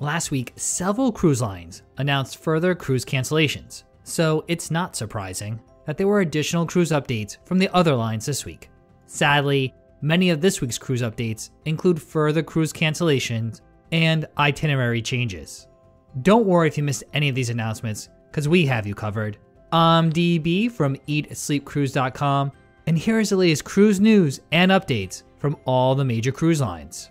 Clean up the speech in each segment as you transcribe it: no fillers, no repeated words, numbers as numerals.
Last week, several cruise lines announced further cruise cancellations, so it's not surprising that there were additional cruise updates from the other lines this week. Sadly, many of this week's cruise updates include further cruise cancellations and itinerary changes. Don't worry if you missed any of these announcements, because we have you covered. I'm DB from EatSleepCruise.com, and here is the latest cruise news and updates from all the major cruise lines.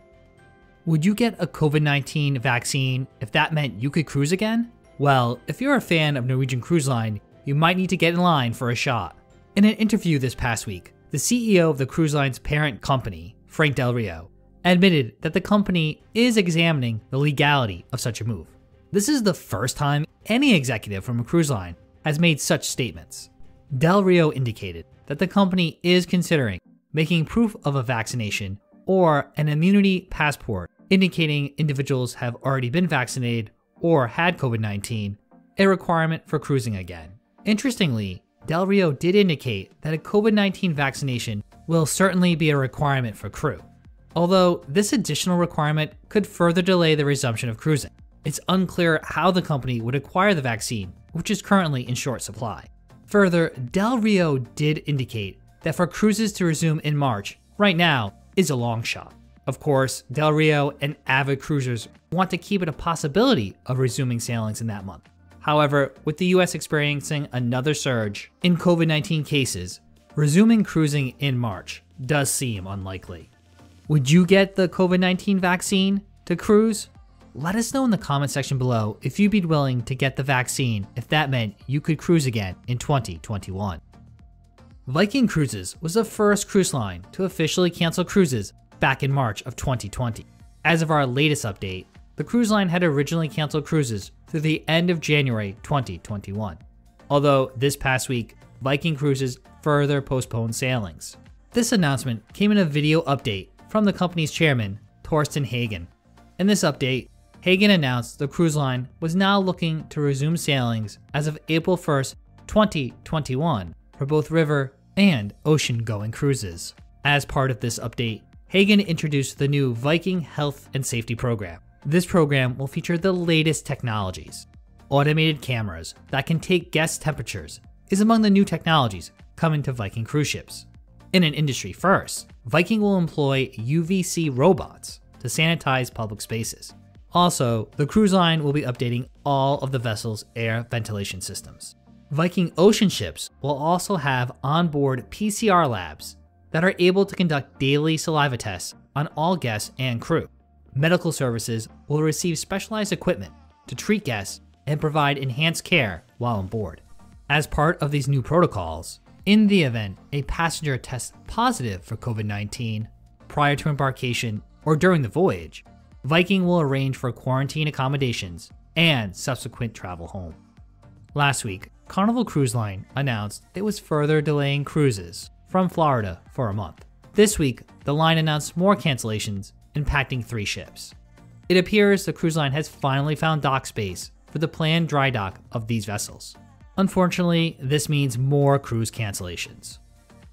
Would you get a COVID-19 vaccine if that meant you could cruise again? Well, if you're a fan of Norwegian Cruise Line, you might need to get in line for a shot. In an interview this past week, the CEO of the cruise line's parent company, Frank Del Rio, admitted that the company is examining the legality of such a move. This is the first time any executive from a cruise line has made such statements. Del Rio indicated that the company is considering making proof of a vaccination or an immunity passport indicating individuals have already been vaccinated or had COVID-19, a requirement for cruising again. Interestingly, Del Rio did indicate that a COVID-19 vaccination will certainly be a requirement for crew, although this additional requirement could further delay the resumption of cruising. It's unclear how the company would acquire the vaccine, which is currently in short supply. Further, Del Rio did indicate that for cruises to resume in March, right now, is a long shot. Of course, Del Rio and avid cruisers want to keep it a possibility of resuming sailings in that month. However, with the US experiencing another surge in COVID-19 cases, resuming cruising in March does seem unlikely. Would you get the COVID-19 vaccine to cruise? Let us know in the comment section below if you'd be willing to get the vaccine if that meant you could cruise again in 2021. Viking Cruises was the first cruise line to officially cancel cruises back in March of 2020. As of our latest update, the cruise line had originally canceled cruises through the end of January 2021. Although this past week, Viking Cruises further postponed sailings. This announcement came in a video update from the company's chairman, Torstein Hagen. In this update, Hagen announced the cruise line was now looking to resume sailings as of April 1st, 2021 for both river and ocean-going cruises. As part of this update, Hagen introduced the new Viking Health and Safety Program. This program will feature the latest technologies. Automated cameras that can take guest temperatures is among the new technologies coming to Viking cruise ships. In an industry first, Viking will employ UVC robots to sanitize public spaces. Also, the cruise line will be updating all of the vessel's air ventilation systems. Viking ocean ships will also have onboard PCR labs that are able to conduct daily saliva tests on all guests and crew. Medical services will receive specialized equipment to treat guests and provide enhanced care while on board. As part of these new protocols, in the event a passenger tests positive for COVID-19 prior to embarkation or during the voyage, Viking will arrange for quarantine accommodations and subsequent travel home. Last week, Carnival Cruise Line announced it was further delaying cruises from Florida for a month. This week, the line announced more cancellations impacting 3 ships. It appears the cruise line has finally found dock space for the planned dry dock of these vessels. Unfortunately, this means more cruise cancellations.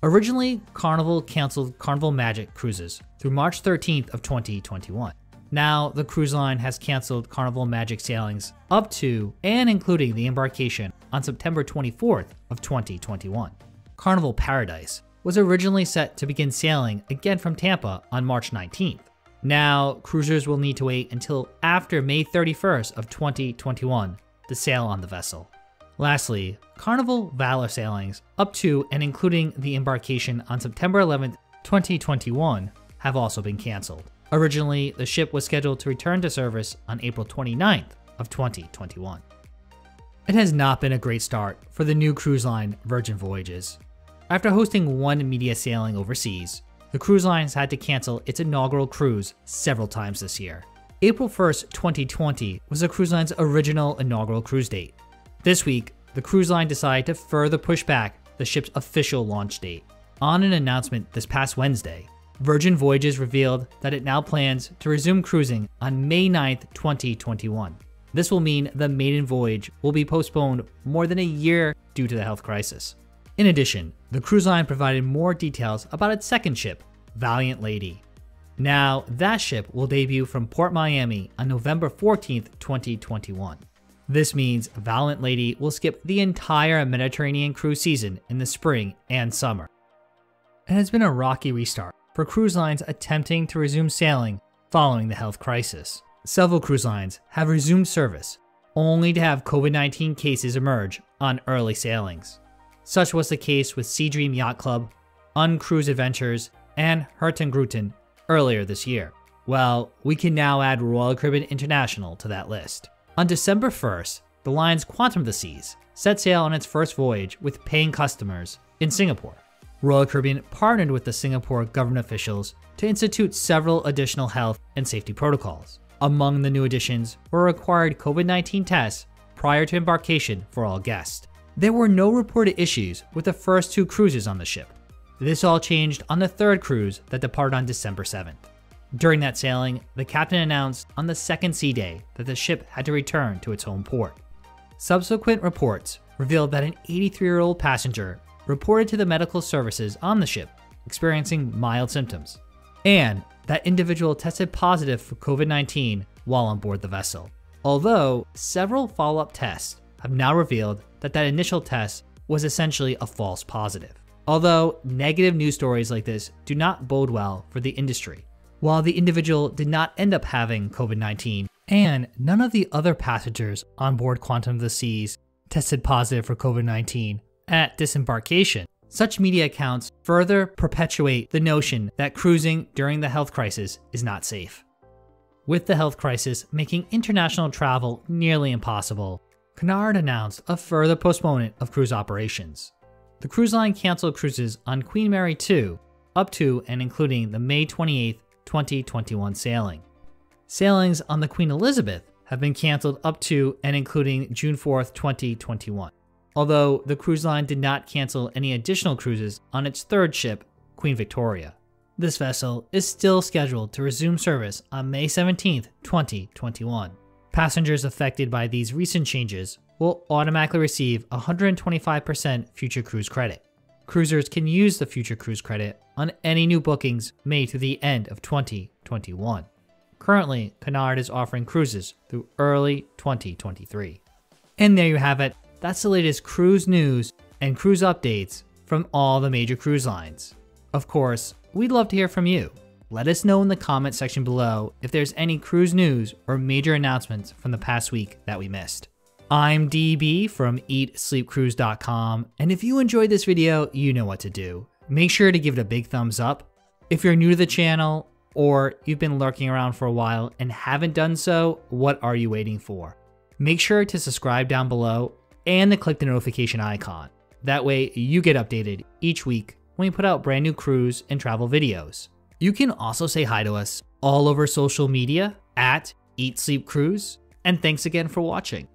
Originally, Carnival canceled Carnival Magic cruises through March 13th of 2021. Now, the cruise line has canceled Carnival Magic sailings up to and including the embarkation on September 24th of 2021. Carnival Paradise was originally set to begin sailing again from Tampa on March 19th. Now, cruisers will need to wait until after May 31st of 2021 to sail on the vessel. Lastly, Carnival Valor sailings up to and including the embarkation on September 11th, 2021 have also been canceled. Originally, the ship was scheduled to return to service on April 29th of 2021. It has not been a great start for the new cruise line Virgin Voyages. After hosting one media sailing overseas, the cruise line has had to cancel its inaugural cruise several times this year. April 1st, 2020 was the cruise line's original inaugural cruise date. This week, the cruise line decided to further push back the ship's official launch date. On an announcement this past Wednesday, Virgin Voyages revealed that it now plans to resume cruising on May 9th, 2021. This will mean the maiden voyage will be postponed more than a year due to the health crisis. In addition, the cruise line provided more details about its second ship, Valiant Lady. Now, that ship will debut from Port Miami on November 14th, 2021. This means Valiant Lady will skip the entire Mediterranean cruise season in the spring and summer. It has been a rocky restart for cruise lines attempting to resume sailing following the health crisis. Several cruise lines have resumed service, only to have COVID-19 cases emerge on early sailings. Such was the case with Sea Dream Yacht Club, Uncruise Adventures, and Hurtigruten earlier this year. Well, we can now add Royal Caribbean International to that list. On December 1st, the line's Quantum of the Seas set sail on its first voyage with paying customers in Singapore. Royal Caribbean partnered with the Singapore government officials to institute several additional health and safety protocols. Among the new additions were required COVID-19 tests prior to embarkation for all guests. There were no reported issues with the first 2 cruises on the ship. This all changed on the 3rd cruise that departed on December 7th. During that sailing, the captain announced on the 2nd sea day that the ship had to return to its home port. Subsequent reports revealed that an 83-year-old passenger reported to the medical services on the ship experiencing mild symptoms, and that individual tested positive for COVID-19 while on board the vessel. Although several follow-up tests have now revealed that that initial test was essentially a false positive. Although negative news stories like this do not bode well for the industry. While the individual did not end up having COVID-19, and none of the other passengers on board Quantum of the Seas tested positive for COVID-19 at disembarkation, such media accounts further perpetuate the notion that cruising during the health crisis is not safe. With the health crisis making international travel nearly impossible, Cunard announced a further postponement of cruise operations. The cruise line canceled cruises on Queen Mary 2 up to and including the May 28, 2021 sailing. Sailings on the Queen Elizabeth have been canceled up to and including June 4, 2021. Although the cruise line did not cancel any additional cruises on its 3rd ship, Queen Victoria. This vessel is still scheduled to resume service on May 17, 2021. Passengers affected by these recent changes will automatically receive 125% future cruise credit. Cruisers can use the future cruise credit on any new bookings made through the end of 2021. Currently, Cunard is offering cruises through early 2023. And there you have it. That's the latest cruise news and cruise updates from all the major cruise lines. Of course, we'd love to hear from you. Let us know in the comment section below if there's any cruise news or major announcements from the past week that we missed. I'm DB from EatSleepCruise.com, and if you enjoyed this video, you know what to do. Make sure to give it a big thumbs up. If you're new to the channel, or you've been lurking around for a while and haven't done so, what are you waiting for? Make sure to subscribe down below and to click the notification icon. That way you get updated each week when we put out brand new cruise and travel videos. You can also say hi to us all over social media at EatSleepCruise, and thanks again for watching.